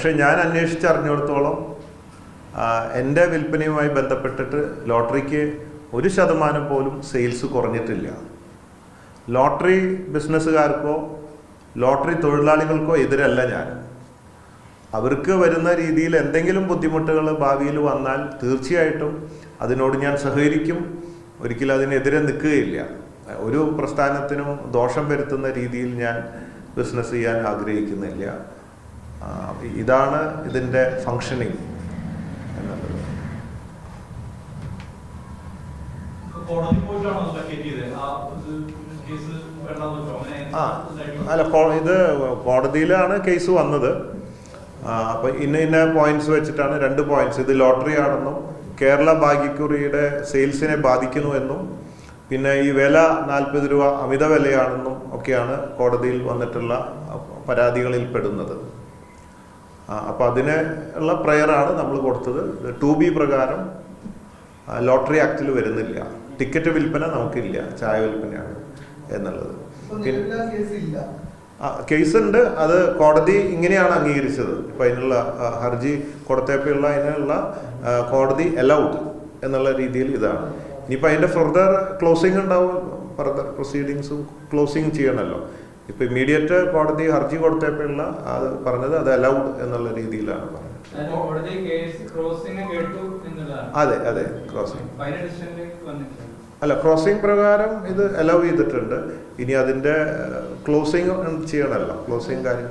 പക്ഷെ ഞാൻ അന്വേഷിച്ചറിഞ്ഞിടത്തോളം എൻ്റെ വിൽപ്പനയുമായി ബന്ധപ്പെട്ടിട്ട് ലോട്ടറിക്ക് 1% പോലും സെയിൽസ് കുറഞ്ഞിട്ടില്ല. ലോട്ടറി ബിസിനസ്സുകാർക്കോ ലോട്ടറി തൊഴിലാളികൾക്കോ എതിരല്ല ഞാൻ. അവർക്ക് വരുന്ന രീതിയിൽ എന്തെങ്കിലും ബുദ്ധിമുട്ടുകൾ ഭാവിയിൽ വന്നാൽ തീർച്ചയായിട്ടും അതിനോട് ഞാൻ സഹകരിക്കും. ഒരിക്കലും അതിനെതിരെ നിൽക്കുകയില്ല. ഒരു പ്രസ്ഥാനത്തിനും ദോഷം വരുത്തുന്ന രീതിയിൽ ഞാൻ ബിസിനസ് ചെയ്യാൻ ആഗ്രഹിക്കുന്നില്ല. ഇതാണ് ഇതിൻ്റെ ഫങ്ഷനിങ് എന്നുള്ളത്. അല്ല, ഇത് കോടതിയിലാണ് കേസ് വന്നത്. അപ്പോൾ ഇന്ന പോയിന്റ്സ് വെച്ചിട്ടാണ് 2 പോയിന്റ്സ്. ഇത് ലോട്ടറി ആണെന്നും കേരള ഭാഗ്യക്കുറിയുടെ സെയിൽസിനെ ബാധിക്കുന്നുവെന്നും പിന്നെ ഈ വില 40 രൂപ അമിത വിലയാണെന്നും ഒക്കെയാണ് കോടതിയിൽ വന്നിട്ടുള്ള പരാതികളിൽ പെടുന്നത്. അപ്പോൾ അതിന് ഉള്ള പ്രയറാണ് നമ്മൾ കൊടുത്തത്. 2B പ്രകാരം ലോട്ടറി ആക്റ്റിൽ വരുന്നില്ല. ടിക്കറ്റ് വിൽപ്പന നമുക്കില്ല, ചായ വിൽപ്പനയാണ് എന്നുള്ളത്. കേസുണ്ട്, അത് കോടതി ഇങ്ങനെയാണ് അംഗീകരിച്ചത്. ഇപ്പം അതിനുള്ള ഹർജി കൊടുത്തപ്പോൾ അതിനുള്ള കോടതി അലൗഡ് എന്നുള്ള രീതിയിൽ ഇതാണ്. ഇനിയിപ്പോൾ അതിൻ്റെ ഫർദർ ക്ലോസിംഗ് ഉണ്ടാവും, ഫർദർ പ്രൊസീഡിങ്സും ക്ലോസിങ് ചെയ്യണമല്ലോ. ഇപ്പം ഇമ്മീഡിയറ്റ് കോടതി ഹർജി കൊടുത്തപ്പോഴുള്ള അത് പറഞ്ഞത് അത് അലൗഡ് എന്നുള്ള രീതിയിലാണ് പറഞ്ഞത്. അതെ അതെ, ക്രോസിംഗ് അല്ല, ക്രോസിംഗ് പ്രകാരം ഇത് അലൗ ചെയ്തിട്ടുണ്ട്. ഇനി അതിൻ്റെ ക്ലോസിംഗ് ചെയ്യണമല്ലോ. ക്ലോസിംഗ് കാര്യം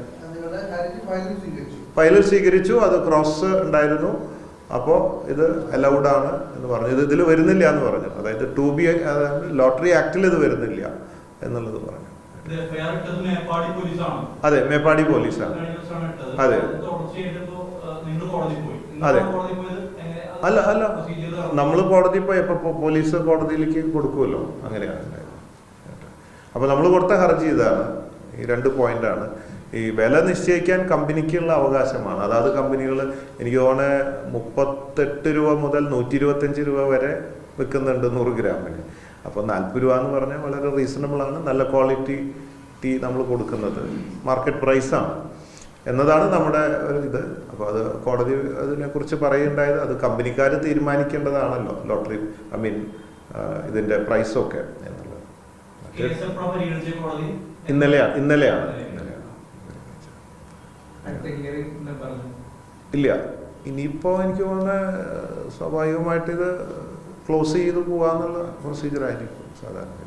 ഫയലിൽ സ്വീകരിച്ചു, അത് ക്രോസ് ഉണ്ടായിരുന്നു. അപ്പോൾ ഇത് അലൗഡ് ആണ് എന്ന് പറഞ്ഞു. ഇത് ഇതിൽ വരുന്നില്ല എന്ന് പറഞ്ഞു. അതായത് 2B ലോട്ടറി ആക്ടിൽ ഇത് വരുന്നില്ല എന്നുള്ളത് പറഞ്ഞു. അതെ, മേപ്പാടി പോലീസാണ്. അതെ അതെ, അല്ല അല്ല, നമ്മൾ കോടതി പോയപ്പോൾ പോലീസ് കോടതിയിലേക്ക് കൊടുക്കുമല്ലോ, അങ്ങനെയാണ് ഉണ്ടായത്. അപ്പോൾ നമ്മൾ കൊടുത്ത ഹർജി ഇതാണ്, ഈ 2 പോയിന്റാണ്. ഈ വില നിശ്ചയിക്കാൻ കമ്പനിക്കുള്ള അവകാശമാണ്. അതായത് കമ്പനികൾ എനിക്ക് തോന്നുന്നത് 38 രൂപ മുതൽ 125 രൂപ വരെ വിൽക്കുന്നുണ്ട് 100 ഗ്രാമിന്. അപ്പോൾ 40 രൂപ എന്ന് പറഞ്ഞാൽ വളരെ റീസണബിളാണ്. നല്ല ക്വാളിറ്റി ടീ നമ്മൾ കൊടുക്കുന്നത് മാർക്കറ്റ് പ്രൈസാണ് എന്നതാണ് നമ്മുടെ ഒരു ഇത്. അപ്പോൾ അത് കോടതി അതിനെക്കുറിച്ച് പറയുണ്ടായത് അത് കമ്പനിക്കാർ തീരുമാനിക്കേണ്ടതാണല്ലോ, ലോട്ടറി ഇതിൻ്റെ പ്രൈസൊക്കെ എന്നുള്ളത്. ഇന്നലെയാണ് ഇല്ല. ഇനിയിപ്പോൾ എനിക്ക് തോന്നുന്നത് സ്വാഭാവികമായിട്ട് ഇത് ക്ലോസ് ചെയ്ത് പോകാന്നുള്ള പ്രൊസീജിയർ ആയിരിക്കും സാധാരണ.